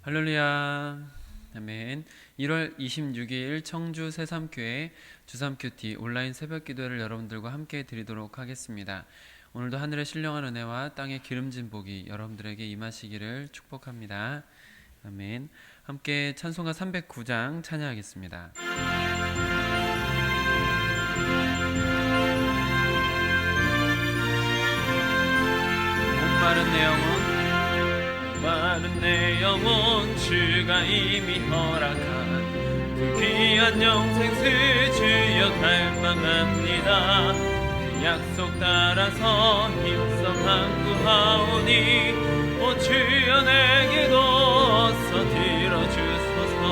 할렐루야. 아멘. 1월 26일 청주 새삼교회 주삼큐티 온라인 새벽기도를 여러분들과 함께 드리도록 하겠습니다. 오늘도 하늘의 신령한 은혜와 땅의 기름진 복이 여러분들에게 임하시기를 축복합니다. 아멘. 함께 찬송가 309장 찬양하겠습니다. 목마른 내 영혼, 마른 내 영혼, 주가 이미 허락한 그 귀한 영생수 주여 갈망합니다. 그 약속 따라서 힘써 간구하오니 오 주여 내게도 어서 들어주소서.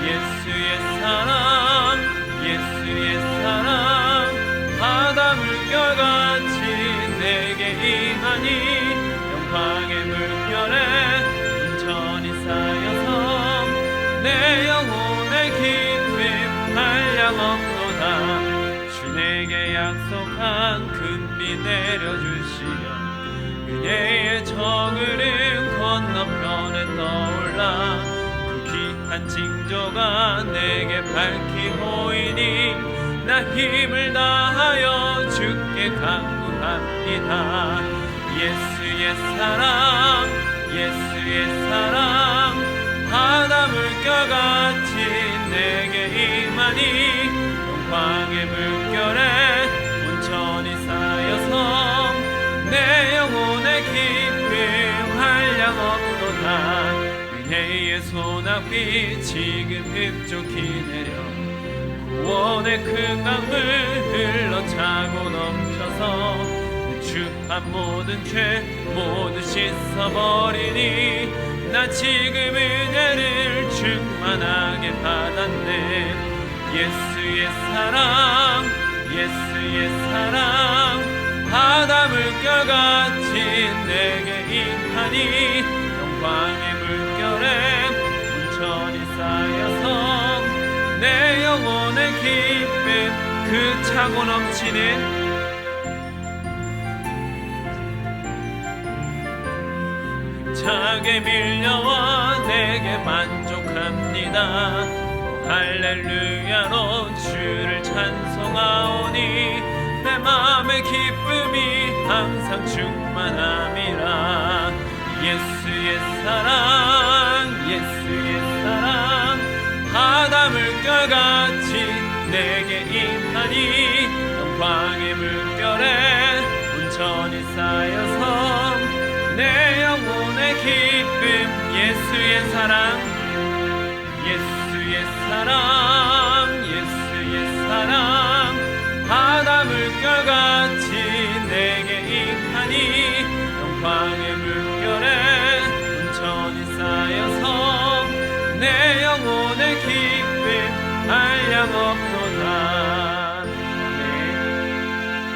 예수의 사랑, 예수의 사랑, 바다 물결같이 내게 임하니 영광의 물결에 온전히 쌓여서 내 영혼의 기쁨 한량없도다. 주 내게 약속한 금비 내려주시며 은혜의 정을은 건너편에 떠올라 그 귀한 징조가 내게 밝히 보이니 나 힘을 다하여 주께 간구합니다. 예수의 사랑, 예수의 사랑, 바다 물결같이 내게 임하니 영광의 물결에 온전히 쌓여서 내 영혼의 기쁨 한량없도다. 은혜의 소낙비 지금 흡족히 내려 구원의 큰 강물 흘러차고 넘쳐서 주한 모든 죄 모두 씻어버리니 나 지금 은혜를 충만하게 받았네. 예수의 사랑, 예수의 사랑, 바다 물결같이 내게 임하니 영광의 물결에 온전히 쌓여서 내 영혼의 기쁨 그 차고 넘치는 차게 밀려와 내게 만족합니다. 할렐루야로 주를 찬송하오니 내 마음의 기쁨이 항상 충만함이라. 예수의 사랑, 예수의 사랑, 바다 물결같이 내게 임하니 영광의 물결에 온전히 쌓여서 내 영혼의 기쁨. 예수의 사랑, 예수의 사랑, 예수의 사랑, 바다 물결같이 내게 임하니 영광의 물결에 온전히 쌓여서 내 영혼의 기쁨 한량없도다. 네.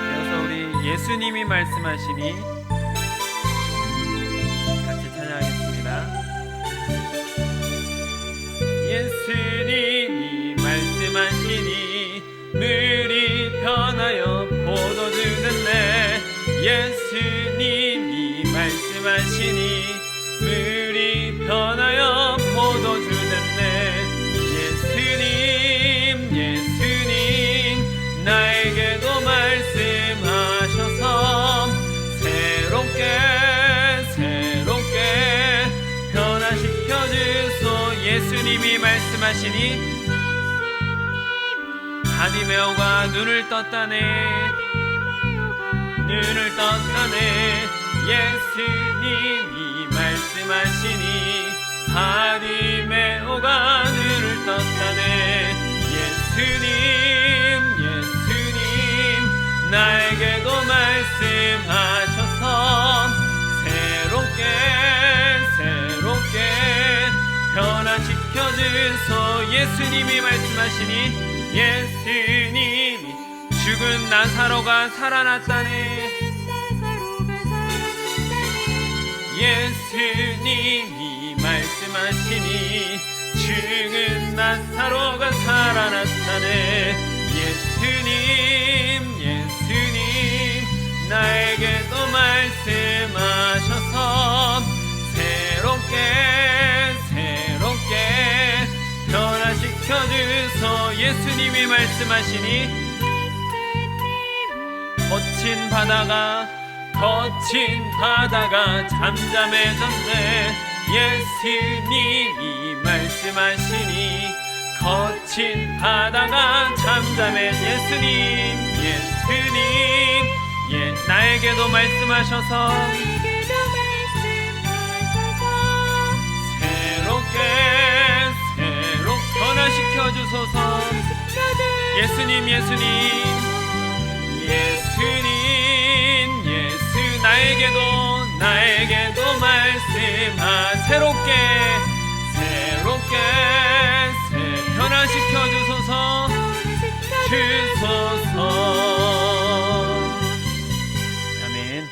이어서 우리 예수님이 말씀하시니 예수님이 말씀하시니 물이 변하여 포도주 됐네. 예수님이 말씀하시니 물이 변하여 포도주 됐네. 예수님, 예수님 나에게도 말씀하셔서 새롭게 변화시켜 주소. 예수님이 말씀하시니 하늘의 오가 눈을 떴다네. 눈을 떴다네. 예수님이 말씀하시니 하늘의 오가 눈을 떴다네. 예수님, 예수님 나에게도 말씀하셔서 새롭게 변화시켜 주소. 예수님이 말씀하시니 예수님이 죽은 나사로가 살아났다네. 예수님이 말씀하시니 죽은 나사로가 살아났다네. 예수님, 예수님 나에게도 말씀하셔서 새롭게 예수님이 말씀하시니 거친 바다가 잠잠해졌네. 예수님이 말씀하시니 거친 바다가 예수님 나에게도 말씀하셔서 새롭게 변화시켜 주소서. 예수님 나에게도 새롭게 변화시켜 주소서. 아멘.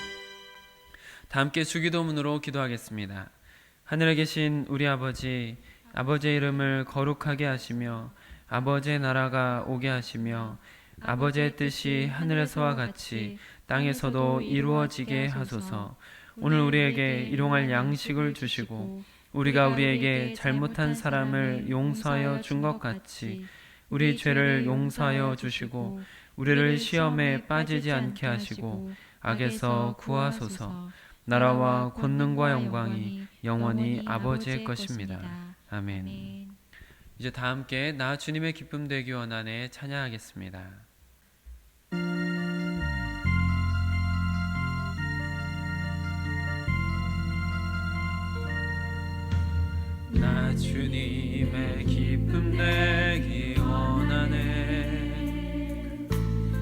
다 함께 주기도문으로 기도하겠습니다. 하늘에 계신 우리 아버지의 이름을 거룩하게 하시며 아버지의 나라가 오게 하시며 아버지의 뜻이 하늘에서와 같이 땅에서도 이루어지게 하소서. 오늘 우리에게 일용할 양식을 주시고 우리가 우리에게 잘못한 사람을 용서하여 준 것 같이 우리 죄를 용서하여 주시고 우리를 시험에 빠지지 않게 하시고 악에서 구하소서. 나라와 권능과 영광이 영원히 아버지의 것입니다. 아멘. 이제 다 함께 나 주님의 기쁨 되기 원하네 찬양하겠습니다. 나 주님의 기쁨 되기 원하네.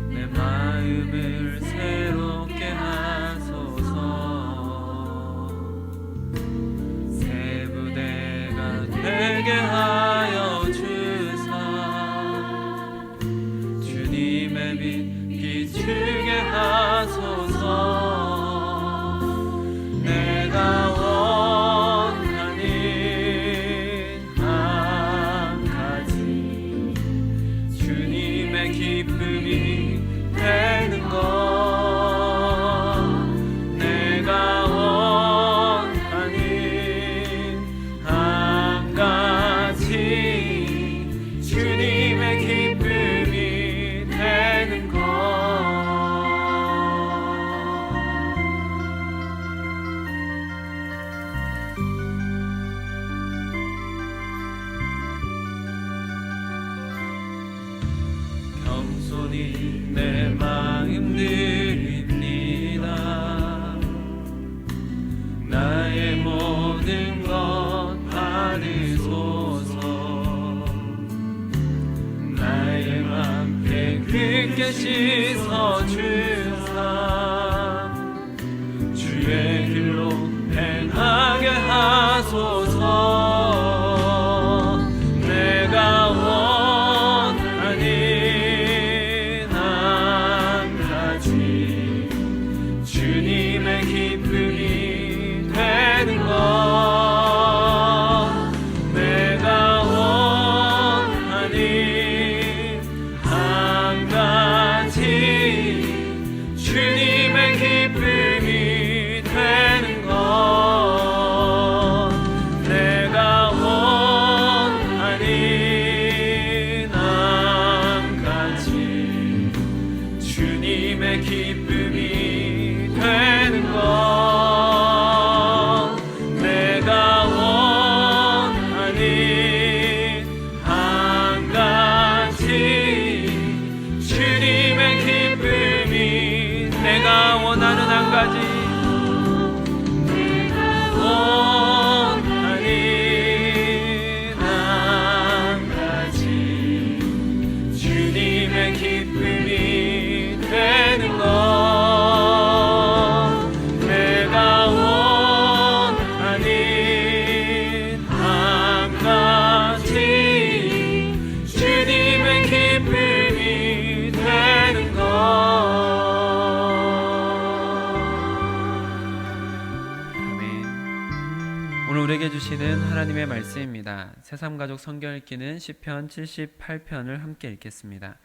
내 마음을 새롭게 하소서. 새 부대가 되게 하여 주사 주님의 빛 비추게 하소서. 내가 기쁨이 되는 것 내가 원하는 함같이 주님의 기쁨이 되는 것. 겸손히 내 마음 드립니다. 나의 모든 것 받으소서. 나의 맘 깨끗게 씻어주사 주의 길로 행하게 하소서. 내가 주님의 기쁨이 되는 것 내가 원하는 함같이 주님의 기쁨이 되는 것 내가 원하는 함같이 주님의 기쁨이 되는 것 내가 원하는 함같이 주님의 기쁨이 내가 원하는 함같이 주님의 기쁨이 되는 것 오늘 우리에게 주시는 하나님의 말씀입니다. 새삼가족 성경 읽기는 시편 78편을 함께 읽겠습니다.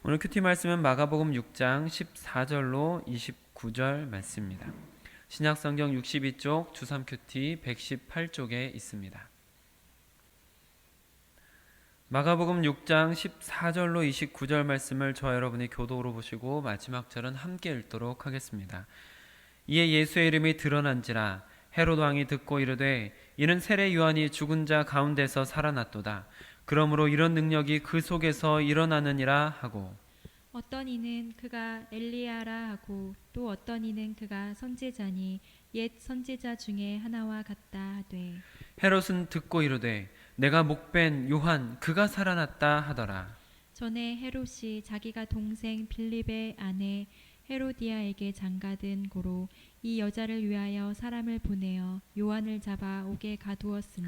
오늘 큐티 말씀은 마가복음 6장 14절로 29절 말씀입니다. 신약성경 62쪽 주삼 큐티 118쪽에 있습니다. 마가복음 6장 14절로 29절 말씀을 저와 여러분이 교독으로 보시고 마지막 절은 함께 읽도록 하겠습니다. 이에 예수의 이름이 드러난지라 헤롯 왕이 듣고 이르되 이는 세례 요한이 죽은 자 가운데서 살아났도다. 그러므로 이런 능력이 그 속에서 일어나느니라 하고 어떤 이는 그가 엘리야라 하고 또 어떤 이는 그가 선지자니 옛 선지자 중에 하나와 같다 하되 헤롯은 듣고 이르되 내가 목벤 요한 그가 살아났다 하더라. 전에 헤롯이 자기가 동생 빌립의 아내 헤로디아에게 장가든 고로 이 여자를 위하여 사람을 보내어 요한을 잡아 옥에 가두었으니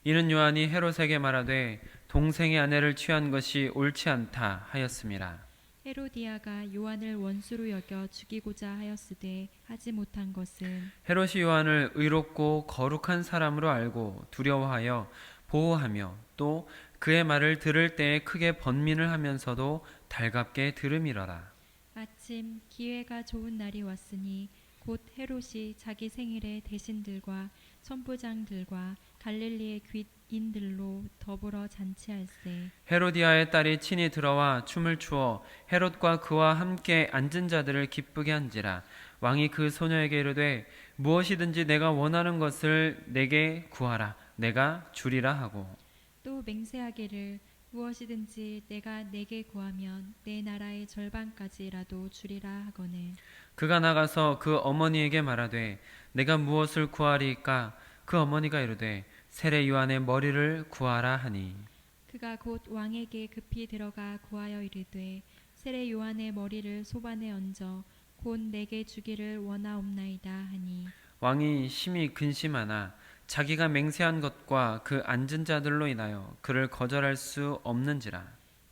이는 요한이 헤롯에게 말하되 동생의 아내를 취한 것이 옳지 않다 하였음이라. 헤로디아가 요한을 원수로 여겨 죽이고자 하였으되 하지 못한 것은 헤롯이 요한을 의롭고 거룩한 사람으로 알고 두려워하여 보호하며 또 그의 말을 들을 때에 크게 번민을 하면서도 달갑게 들음이러라. 마침 기회가 좋은 날이 왔으니 곧 헤롯이 자기 생일에 대신들과 천부장들과 갈릴리의 귀인들로 더불어 잔치할세. 헤로디아의 딸이 친히 들어와 춤을 추어 헤롯과 그와 함께 앉은 자들을 기쁘게 한지라. 왕이 그 소녀에게 이르되 무엇이든지 내가 원하는 것을 내게 구하라. 내가 주리라 하고 또 맹세하기를 무엇이든지 내가 내게 구하면 내 나라의 절반까지라도 주리라 하거늘. 그가 나가서 그 어머니에게 말하되 내가 무엇을 구하리이까? 그 어머니가 이르되 세례 요한의 머리를 구하라 하니 그가 곧 왕에게 급히 들어가 구하여 이르되 세례 요한의 머리를 소반에 얹어 곧 내게 주기를 원하옵나이다 하니 왕이 심히 근심하나 자기가 맹세한 것과 그 앉은 자들로 인하여 그를 거절할 수 없는지라.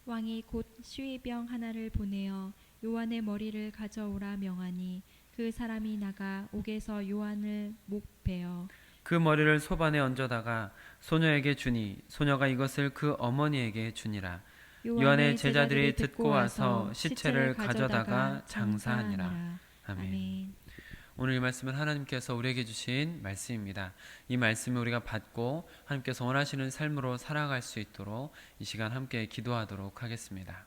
왕이 곧 시위병 하나를 보내어 요한의 머리를 가져오라 명하니 그 사람이 나가 옥에서 요한을 목베어 그 머리를 소반에 얹어다가 소녀에게 주니 소녀가 이것을 그 어머니에게 주니라. 요한의 제자들이 듣고 와서 시체를 가져다가 장사하니라. 아멘. 오늘 이 말씀은 하나님께서 우리에게 주신 말씀입니다. 이 말씀을 우리가 받고 하나님께서 원하시는 삶으로 살아갈 수 있도록 이 시간 함께 기도하도록 하겠습니다.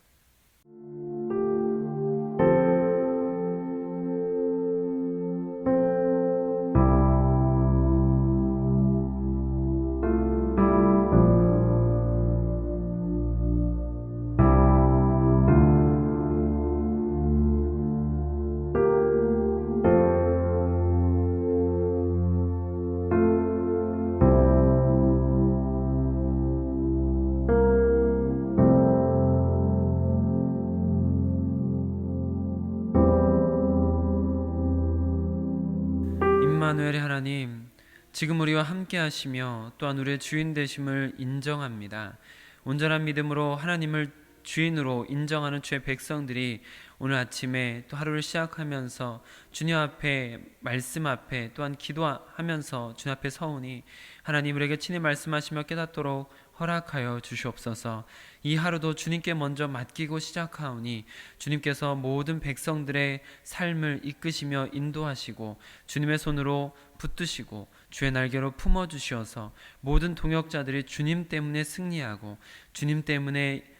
임마누엘의 하나님, 지금 우리와 함께 하시며 또한 우리의 주인 되심을 인정합니다. 온전한 믿음으로 하나님을 주인으로 인정하는 주의 백성들이 오늘 아침에 또 하루를 시작하면서 주님 앞에 말씀 앞에 또한 기도하면서 주님 앞에 서오니 하나님 우리에게 친히 말씀하시며 깨닫도록 허락하여 주시옵소서. 이 하루도 주님께 먼저 맡기고 시작하오니 주님께서 모든 백성들의 삶을 이끄시며 인도하시고 주님의 손으로 붙드시고 주의 날개로 품어주시어서 모든 동역자들이 주님 때문에 승리하고 주님 때문에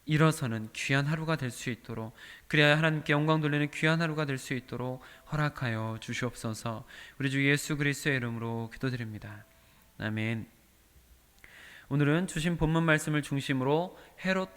일어서는 귀한 하루가 될 수 있도록, 그래야 하나님께 영광 돌리는 귀한 하루가 될 수 있도록 허락하여 주시옵소서. 우리 주 예수 그리스도의 이름으로 기도드립니다. 아멘. 오늘은 주신 본문 말씀을 중심으로 헤롯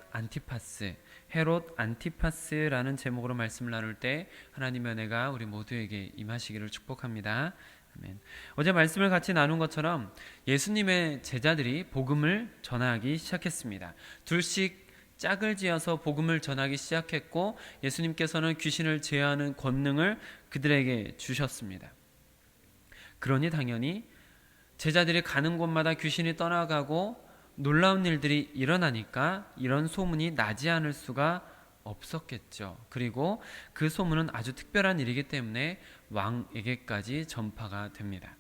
안티파스라는 제목으로 말씀을 나눌 때 하나님의 은혜가 우리 모두에게 임하시기를 축복합니다. 아멘. 어제 말씀을 같이 나눈 것처럼 예수님의 제자들이 복음을 전하기 시작했습니다. 둘씩 짝을 지어서 복음을 전하기 시작했고 예수님께서는 귀신을 제어하는 권능을 그들에게 주셨습니다. 그러니 당연히 제자들이 가는 곳마다 귀신이 떠나가고 놀라운 일들이 일어나니까 이런 소문이 나지 않을 수가 없었겠죠. 그리고 그 소문은 아주 특별한 일이기 때문에 왕에게까지 전파가 됩니다.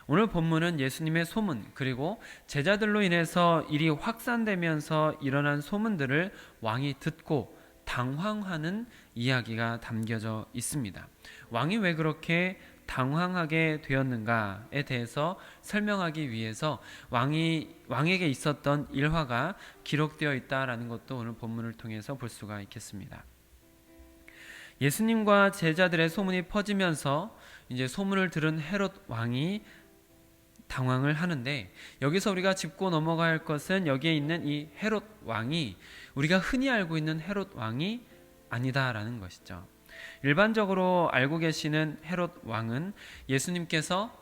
오늘 본문은 예수님의 소문 그리고 제자들로 인해서 일이 확산되면서 일어난 소문들을 왕이 듣고 당황하는 이야기가 담겨져 있습니다. 왕이 왜 그렇게 당황하게 되었는가에 대해서 설명하기 위해서 왕에게 있었던 일화가 기록되어 있다라는 것도 오늘 본문을 통해서 볼 수가 있겠습니다. 예수님과 제자들의 소문이 퍼지면서 이제 소문을 들은 헤롯 왕이 당황을 하는데, 여기서 우리가 짚고 넘어가야 할 것은 여기에 있는 이 헤롯 왕이 우리가 흔히 알고 있는 헤롯 왕이 아니다라는 것이죠. 일반적으로 알고 계시는 헤롯 왕은 예수님께서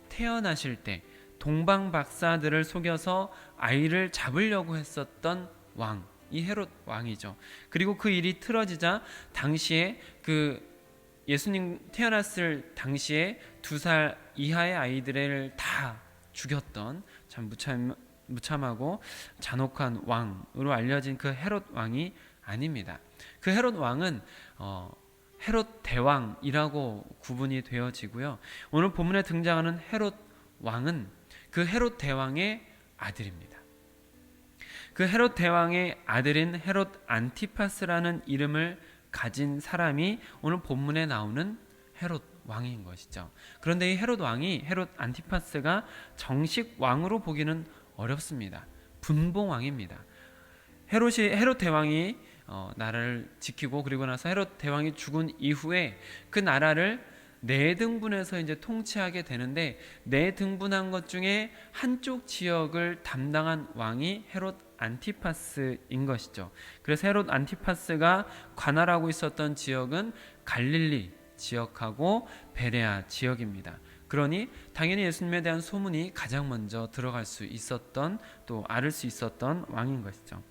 태어나실 때 동방 박사들을 속여서 아이를 잡으려고 했었던 왕, 이 헤롯 왕이죠. 그리고 그 일이 틀어지자 당시에 예수님 태어났을 당시에 2살 이하의 아이들을 다 죽였던 참 무참하고 잔혹한 왕으로 알려진 그 헤롯 왕이 아닙니다. 그 헤롯 왕은 헤롯 대왕이라고 구분이 되어지고요. 오늘 본문에 등장하는 헤롯 왕은 그 헤롯 대왕의 아들입니다. 그 헤롯 대왕의 아들인 헤롯 안티파스라는 이름을 가진 사람이 오늘 본문에 나오는 헤롯 왕인 것이죠. 그런데 이 헤롯 왕이, 헤롯 안티파스가 정식 왕으로 보기는 어렵습니다. 분봉 왕입니다. 헤롯 대왕이 나라를 지키고, 그리고 나서 헤롯 대왕이 죽은 이후에 그 나라를 4등분해서 이제 통치하게 되는데, 4등분한 것 중에 한쪽 지역을 담당한 왕이 헤롯 안티파스인 것이죠. 그래서 헤롯 안티파스가 관할하고 있었던 지역은 갈릴리 지역하고 베레아 지역입니다. 그러니 당연히 예수님에 대한 소문이 가장 먼저 들어갈 수 있었던, 또 앓을 수 있었던 왕인 것이죠.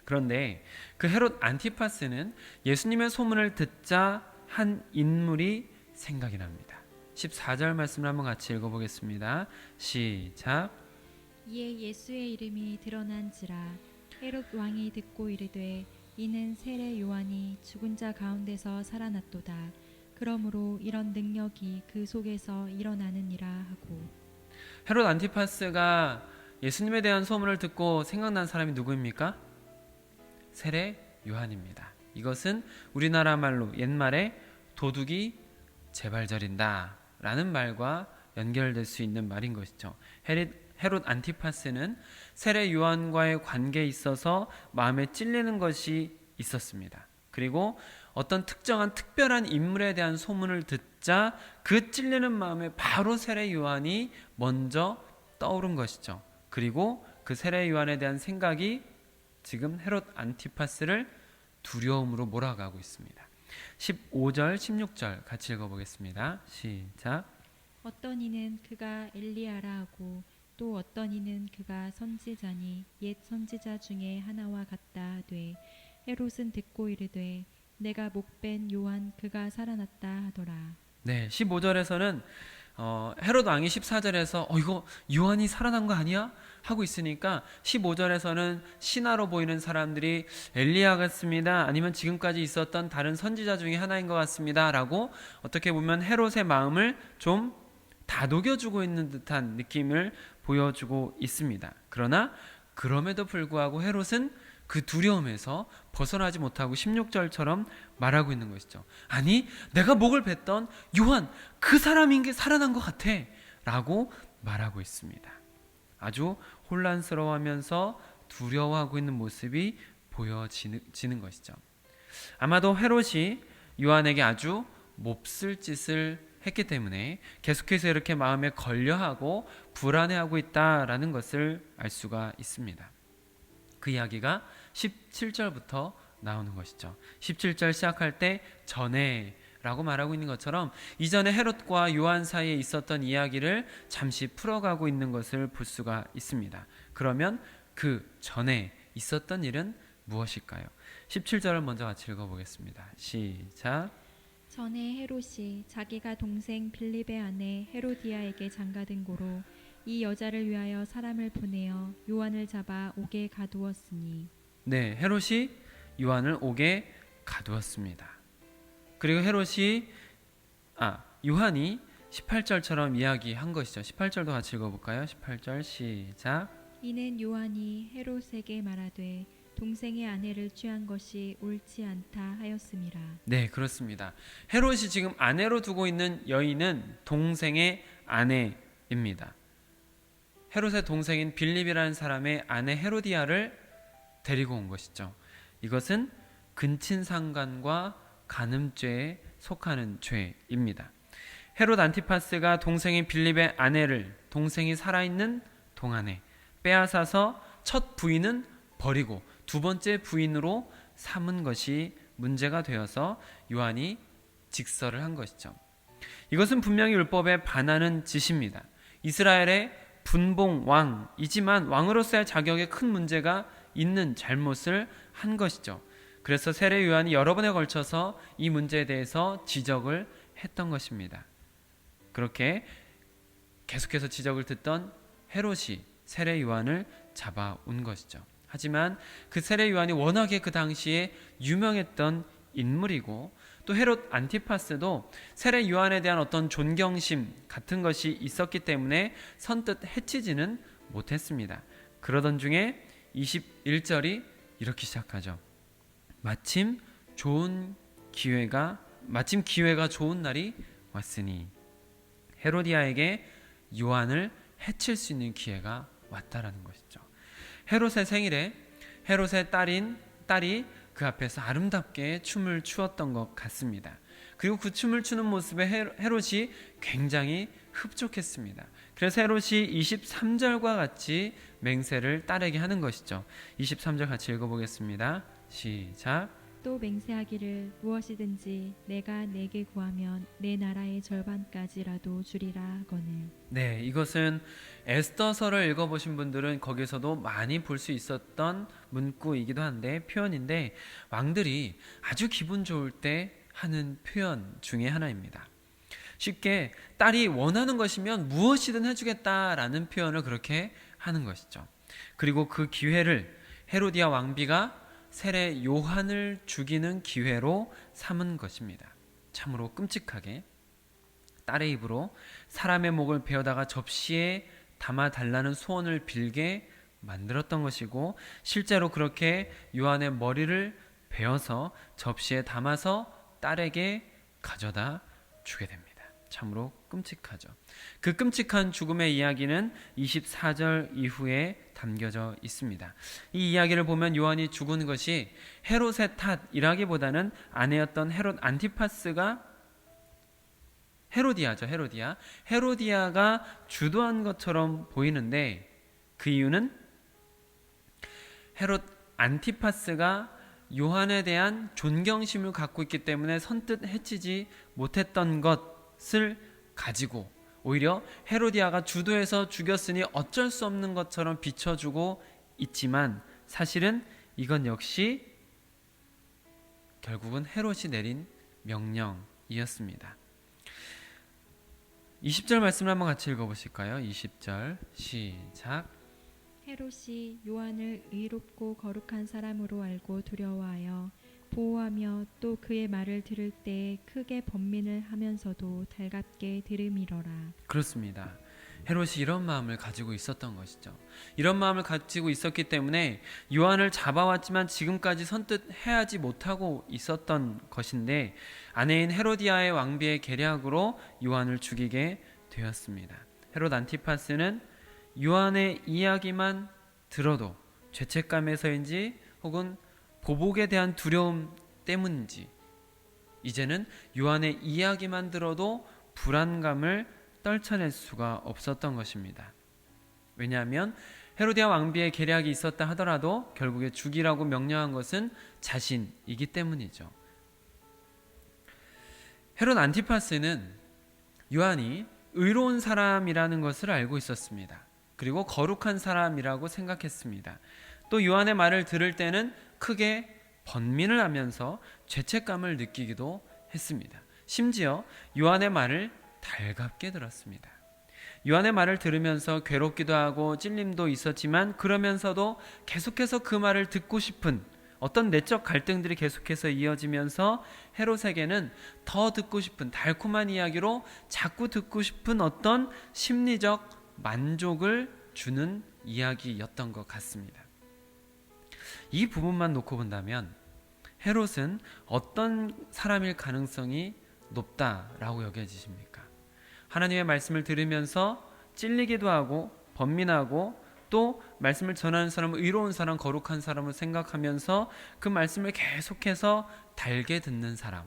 그런데 그 헤롯 안티파스는 예수님의 소문을 듣자 한 인물이 생각이 납니다. 14절 말씀을 한번 같이 읽어보겠습니다. 시작. 이에 예수의 이름이 드러난지라 헤롯 왕이 듣고 이르되 이는 세례 요한이 죽은 자 가운데서 살아났도다. 그러므로 이런 능력이 그 속에서 일어나느니라 하고. 헤롯 안티파스가 예수님에 대한 소문을 듣고 생각난 사람이 누구입니까? 세례 요한입니다. 이것은 우리나라 말로 옛말에 도둑이 재발절인다 라는 말과 연결될 수 있는 말인 것이죠. 헤롯 안티파스는 세례 요한과의 관계에 있어서 마음에 찔리는 것이 있었습니다. 그리고 어떤 특별한 인물에 대한 소문을 듣자 그 찔리는 마음에 바로 세례 요한이 먼저 떠오른 것이죠. 그리고 그 세례 요한에 대한 생각이 지금 헤롯 안티파스를 두려움으로 몰아가고 있습니다. 15절, 16절 같이 읽어보겠습니다. 시작. 어떤 이는 그가 엘리야라 하고 또 어떤 이는 그가 선지자니 옛 선지자 중에 하나와 같다 하되 헤롯은 듣고 이르되 내가 목벤 요한 그가 살아났다 하더라. 네, 15절에서는 헤롯 왕이 14절에서 이거 요한이 살아난 거 아니야? 하고 있으니까 15절에서는 신하로 보이는 사람들이 엘리야 같습니다, 아니면 지금까지 있었던 다른 선지자 중에 하나인 것 같습니다 라고 어떻게 보면 헤롯의 마음을 좀 다독여주고 있는 듯한 느낌을 보여주고 있습니다. 그러나 그럼에도 불구하고 헤롯은 그 두려움에서 벗어나지 못하고 16절처럼 말하고 있는 것이죠. 아니, 내가 목을 뱉던 요한 그 사람인 게 살아난 것 같아 라고 말하고 있습니다. 아주 혼란스러워하면서 두려워하고 있는 모습이 보여지는 것이죠. 아마도 헤롯이 요한에게 아주 몹쓸 짓을 했기 때문에 계속해서 이렇게 마음에 걸려하고 불안해하고 있다라는 것을 알 수가 있습니다. 그 이야기가 17절부터 나오는 것이죠. 17절 시작할 때 전에 라고 말하고 있는 것처럼 이전에 헤롯과 요한 사이에 있었던 이야기를 잠시 풀어가고 있는 것을 볼 수가 있습니다. 그러면 그 전에 있었던 일은 무엇일까요? 17절을 먼저 같이 읽어보겠습니다. 시작. 전에 헤롯이 자기가 동생 빌립의 아내 헤로디아에게 장가든 고로 이 여자를 위하여 사람을 보내어 요한을 잡아 옥에 가두었으니. 네, 헤롯이 요한을 옥에 가두었습니다. 그리고 요한이 18절처럼 이야기한 것이죠. 18절도 같이 읽어볼까요? 18절 시작. 이는 요한이 헤롯에게 말하되 동생의 아내를 취한 것이 옳지 않다 하였음이라. 네, 그렇습니다. 헤롯이 지금 아내로 두고 있는 여인은 동생의 아내입니다. 헤롯의 동생인 빌립이라는 사람의 아내 헤로디아를 데리고 온 것이죠. 이것은 근친상간과 간음죄에 속하는 죄입니다. 헤롯 안티파스가 동생인 빌립의 아내를 동생이 살아있는 동안에 빼앗아서 첫 부인은 버리고 두 번째 부인으로 삼은 것이 문제가 되어서 요한이 직서를 한 것이죠. 이것은 분명히 율법에 반하는 짓입니다. 이스라엘의 분봉 왕이지만 왕으로서의 자격에 큰 문제가 있는 잘못을 한 것이죠. 그래서 세례 요한이 여러 번에 걸쳐서 이 문제에 대해서 지적을 했던 것입니다. 그렇게 계속해서 지적을 듣던 헤롯이 세례 요한을 잡아온 것이죠. 하지만 그 세례 요한이 워낙에 그 당시에 유명했던 인물이고 또 헤롯 안티파스도 세례 요한에 대한 어떤 존경심 같은 것이 있었기 때문에 선뜻 해치지는 못했습니다. 그러던 중에 21절이 이렇게 시작하죠. 마침 기회가 좋은 날이 왔으니 헤로디아에게 요한을 해칠 수 있는 기회가 왔다라는 것이죠. 헤롯의 생일에 헤롯의 딸이 그 앞에서 아름답게 춤을 추었던 것 같습니다. 그리고 그 춤을 추는 모습에 헤롯이 굉장히 흡족했습니다. 그래서 헤롯이 23절과 같이 맹세를 딸에게 하는 것이죠. 23절 같이 읽어보겠습니다. 시작. 또 맹세하기를 무엇이든지 내가 내게 구하면 내 나라의 절반까지라도 주리라 하거늘. 네, 이것은 에스더서를 읽어보신 분들은 거기서도 많이 볼 수 있었던 문구이기도 한데 표현인데 왕들이 아주 기분 좋을 때 하는 표현 중에 하나입니다. 쉽게 딸이 원하는 것이면 무엇이든 해주겠다라는 표현을 그렇게 하는 것이죠. 그리고 그 기회를 헤로디아 왕비가 세례 요한을 죽이는 기회로 삼은 것입니다. 참으로 끔찍하게 딸의 입으로 사람의 목을 베어다가 접시에 담아달라는 소원을 빌게 만들었던 것이고 실제로 그렇게 요한의 머리를 베어서 접시에 담아서 딸에게 가져다 주게 됩니다. 참으로 끔찍하죠. 그 끔찍한 죽음의 이야기는 24절 이후에 담겨져 있습니다. 이 이야기를 보면 요한이 죽은 것이 헤롯의 탓이라기보다는 아내였던 헤롯 안티파스가 헤로디아가 주도한 것처럼 보이는데 그 이유는 헤롯 안티파스가 요한에 대한 존경심을 갖고 있기 때문에 선뜻 해치지 못했던 것을 가지고 오히려 헤로디아가 주도해서 죽였으니 어쩔 수 없는 것처럼 비춰주고 있지만 사실은 이건 역시 결국은 헤롯이 내린 명령이었습니다. 20절 말씀을 한번 같이 읽어보실까요? 20절 시작. 헤롯이 요한을 의롭고 거룩한 사람으로 알고 두려워하여 보호하며 또 그의 말을 들을 때 크게 번민을 하면서도 달갑게 들음이러라. 그렇습니다. 헤롯이 이런 마음을 가지고 있었던 것이죠. 이런 마음을 가지고 있었기 때문에 요한을 잡아왔지만 지금까지 선뜻 해하지 못하고 있었던 것인데 아내인 헤로디아의 왕비의 계략으로 요한을 죽이게 되었습니다. 헤롯 안티파스는 요한의 이야기만 들어도 죄책감에서인지 혹은 보복에 대한 두려움 때문인지 이제는 요한의 이야기만 들어도 불안감을 떨쳐낼 수가 없었던 것입니다. 왜냐하면 헤로디아 왕비의 계략이 있었다 하더라도 결국에 죽이라고 명령한 것은 자신이기 때문이죠. 헤롯 안티파스는 요한이 의로운 사람이라는 것을 알고 있었습니다. 그리고 거룩한 사람이라고 생각했습니다. 또 요한의 말을 들을 때는 크게 번민을 하면서 죄책감을 느끼기도 했습니다. 심지어 요한의 말을 달갑게 들었습니다. 요한의 말을 들으면서 괴롭기도 하고 찔림도 있었지만 그러면서도 계속해서 그 말을 듣고 싶은 어떤 내적 갈등들이 계속해서 이어지면서 헤롯에게는 더 듣고 싶은 달콤한 이야기로 자꾸 듣고 싶은 어떤 심리적 만족을 주는 이야기였던 것 같습니다. 이 부분만 놓고 본다면 헤롯은 어떤 사람일 가능성이 높다라고 여겨지십니까? 하나님의 말씀을 들으면서 찔리기도 하고 번민하고 또 말씀을 전하는 사람은 의로운 사람, 거룩한 사람을 생각하면서 그 말씀을 계속해서 달게 듣는 사람,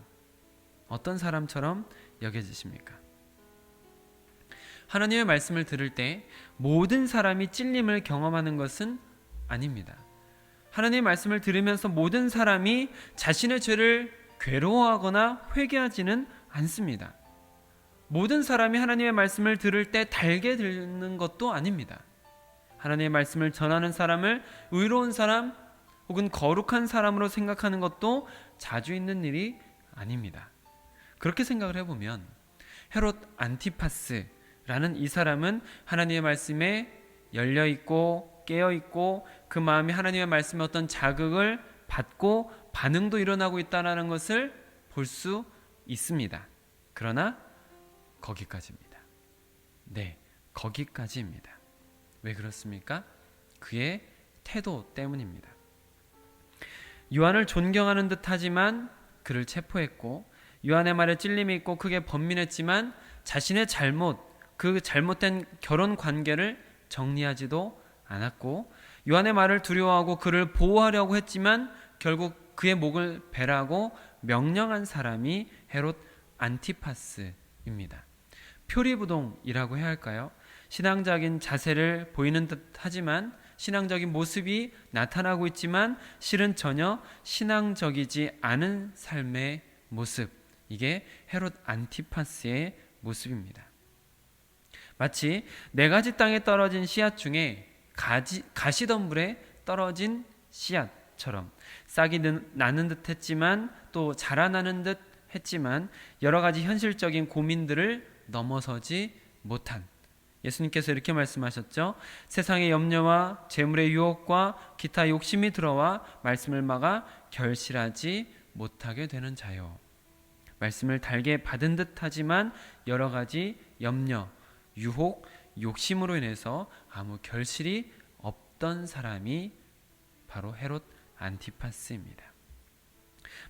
어떤 사람처럼 여겨지십니까? 하나님의 말씀을 들을 때 모든 사람이 찔림을 경험하는 것은 아닙니다. 하나님의 말씀을 들으면서 모든 사람이 자신의 죄를 괴로워하거나 회개하지는 않습니다. 모든 사람이 하나님의 말씀을 들을 때 달게 듣는 것도 아닙니다. 하나님의 말씀을 전하는 사람을 의로운 사람 혹은 거룩한 사람으로 생각하는 것도 자주 있는 일이 아닙니다. 그렇게 생각을 해보면 헤롯 안티파스라는 이 사람은 하나님의 말씀에 열려있고 깨어있고 그 마음이 하나님의 말씀에 어떤 자극을 받고 반응도 일어나고 있다는 것을 볼 수 있습니다. 그러나 거기까지입니다. 네, 거기까지입니다. 왜 그렇습니까? 그의 태도 때문입니다. 요한을 존경하는 듯 하지만 그를 체포했고 요한의 말에 찔림이 있고 크게 번민했지만 자신의 그 잘못된 결혼 관계를 정리하지도 않았고 요한의 말을 두려워하고 그를 보호하려고 했지만 결국 그의 목을 베라고 명령한 사람이 헤롯 안티파스입니다. 표리부동이라고 해야 할까요? 신앙적인 자세를 보이는 듯 하지만 신앙적인 모습이 나타나고 있지만 실은 전혀 신앙적이지 않은 삶의 모습, 이게 헤롯 안티파스의 모습입니다. 마치 4가지 땅에 떨어진 씨앗 중에 가시덤불에 떨어진 씨앗처럼 싹이 나는 듯 했지만 또 자라나는 듯 했지만 여러 가지 현실적인 고민들을 넘어서지 못한, 예수님께서 이렇게 말씀하셨죠. 세상의 염려와 재물의 유혹과 기타 욕심이 들어와 말씀을 막아 결실하지 못하게 되는 자요. 말씀을 달게 받은 듯 하지만 여러 가지 염려, 유혹, 욕심으로 인해서 아무 결실이 없던 사람이 바로 헤롯 안티파스입니다.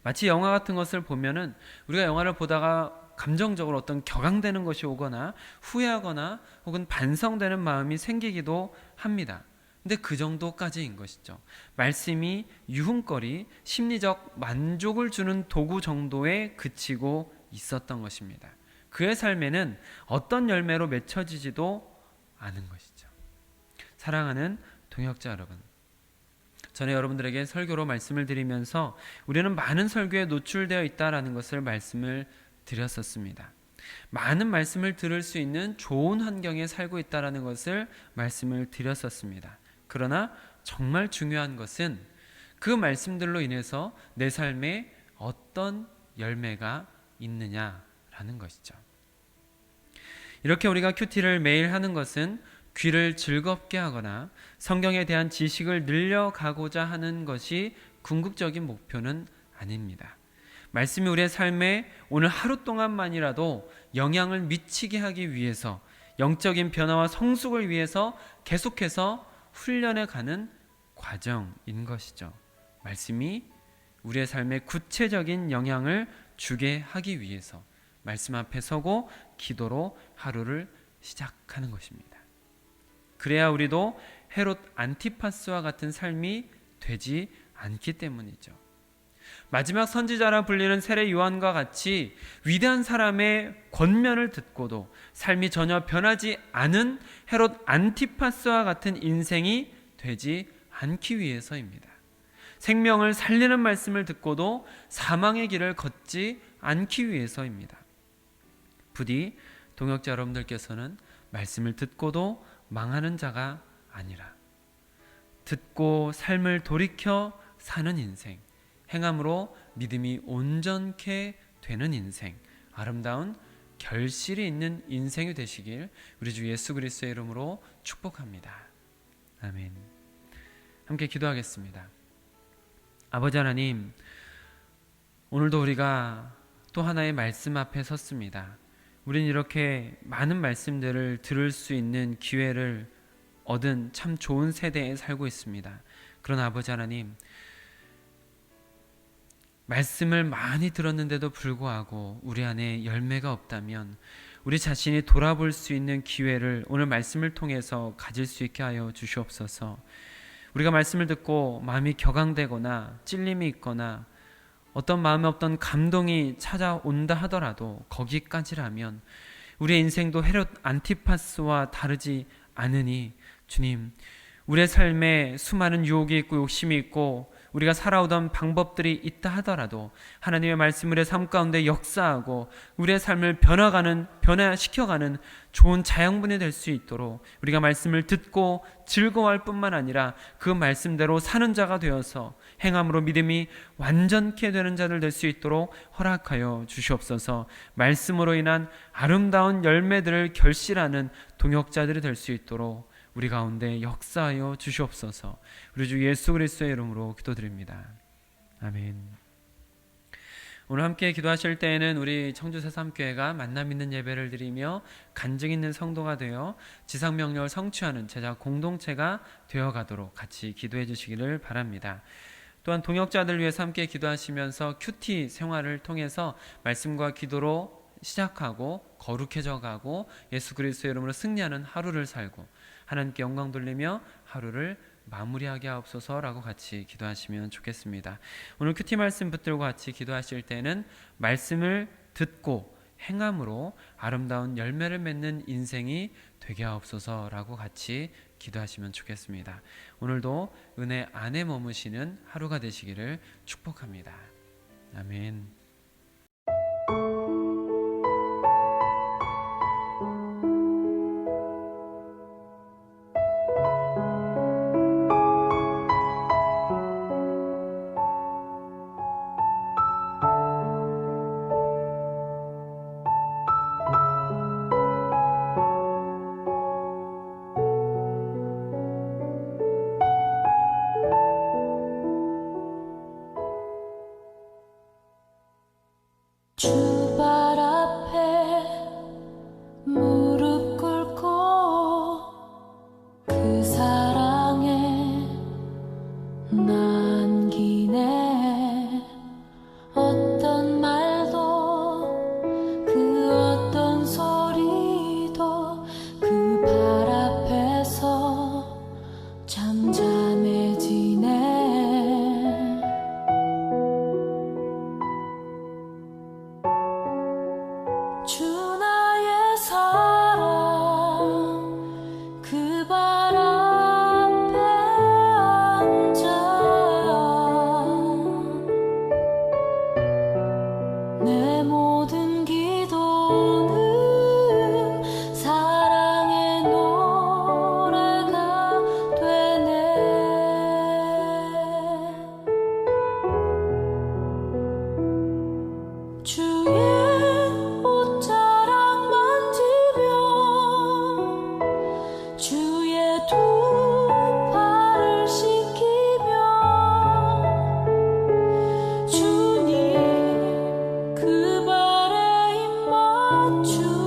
마치 영화 같은 것을 보면은 우리가 영화를 보다가 감정적으로 어떤 격앙되는 것이 오거나 후회하거나 혹은 반성되는 마음이 생기기도 합니다. 근데 그 정도까지인 것이죠. 말씀이 유흥거리, 심리적 만족을 주는 도구 정도에 그치고 있었던 것입니다. 그의 삶에는 어떤 열매로 맺혀지지도 않은 것이죠. 사랑하는 동역자 여러분, 전에 여러분들에게 설교로 말씀을 드리면서 우리는 많은 설교에 노출되어 있다라는 것을 말씀을 드렸었습니다. 많은 말씀을 들을 수 있는 좋은 환경에 살고 있다라는 것을 말씀을 드렸었습니다. 그러나 정말 중요한 것은 그 말씀들로 인해서 내 삶에 어떤 열매가 있느냐라는 것이죠. 이렇게 우리가 큐티를 매일 하는 것은 귀를 즐겁게 하거나 성경에 대한 지식을 늘려가고자 하는 것이 궁극적인 목표는 아닙니다. 말씀이 우리의 삶에 오늘 하루 동안만이라도 영향을 미치게 하기 위해서, 영적인 변화와 성숙을 위해서 계속해서 훈련해 가는 과정인 것이죠. 말씀이 우리의 삶에 구체적인 영향을 주게 하기 위해서 말씀 앞에 서고 기도로 하루를 시작하는 것입니다. 그래야 우리도 헤롯 안티파스와 같은 삶이 되지 않기 때문이죠. 마지막 선지자라 불리는 세례 요한과 같이 위대한 사람의 권면을 듣고도 삶이 전혀 변하지 않은 헤롯 안티파스와 같은 인생이 되지 않기 위해서입니다. 생명을 살리는 말씀을 듣고도 사망의 길을 걷지 않기 위해서입니다. 부디 동역자 여러분들께서는 말씀을 듣고도 망하는 자가 아니라 듣고 삶을 돌이켜 사는 인생, 행함으로 믿음이 온전케 되는 인생, 아름다운 결실이 있는 인생이 되시길 우리 주 예수 그리스도의 이름으로 축복합니다. 아멘. 함께 기도하겠습니다. 아버지 하나님, 오늘도 우리가 또 하나의 말씀 앞에 섰습니다. 우린 이렇게 많은 말씀들을 들을 수 있는 기회를 얻은 참 좋은 세대에 살고 있습니다. 그러나 아버지 하나님, 말씀을 많이 들었는데도 불구하고 우리 안에 열매가 없다면 우리 자신이 돌아볼 수 있는 기회를 오늘 말씀을 통해서 가질 수 있게 하여 주시옵소서. 우리가 말씀을 듣고 마음이 격앙되거나 찔림이 있거나 어떤 마음에 없던 감동이 찾아온다 하더라도 거기까지라면 우리의 인생도 헤롯 안티파스와 다르지 않으니 주님, 우리의 삶에 수많은 유혹이 있고 욕심이 있고 우리가 살아오던 방법들이 있다 하더라도 하나님의 말씀을 내 삶 가운데 역사하고 우리의 삶을 변화시켜가는 좋은 자양분이 될 수 있도록 우리가 말씀을 듣고 즐거워할 뿐만 아니라 그 말씀대로 사는 자가 되어서 행함으로 믿음이 완전케 되는 자들 될 수 있도록 허락하여 주시옵소서. 말씀으로 인한 아름다운 열매들을 결실하는 동역자들이 될 수 있도록 우리 가운데 역사하여 주시옵소서. 우리 주 예수 그리스도의 이름으로 기도드립니다. 아멘. 오늘 함께 기도하실 때에는 우리 청주 새삼교회가 만남 있는 예배를 드리며 간증 있는 성도가 되어 지상명령을 성취하는 제자 공동체가 되어가도록 같이 기도해 주시기를 바랍니다. 또한 동역자들 위해서 함께 기도하시면서 큐티 생활을 통해서 말씀과 기도로 시작하고 거룩해져 가고 예수 그리스도의 이름으로 승리하는 하루를 살고 하나님께 영광 돌리며 하루를 마무리하게 하옵소서라고 같이 기도하시면 좋겠습니다. 오늘 큐티 말씀 붙들고 같이 기도하실 때는 말씀을 듣고 행함으로 아름다운 열매를 맺는 인생이 되게 하옵소서라고 같이 기도하시면 좋겠습니다. 오늘도 은혜 안에 머무시는 하루가 되시기를 축복합니다. 아멘. 주발 앞에 무릎 꿇고 그 사랑에 남기네. 어떤 말도 그 어떤 소리도 그 발 앞에서 잠잠해지네. 주 나의 사랑 그 발 앞에 앉아 내 모든 기도는 사랑의 노래가 되네. 주의 옷자락 만지며 주의 두 팔을 씻기며 주님 그 발에 입 맞추며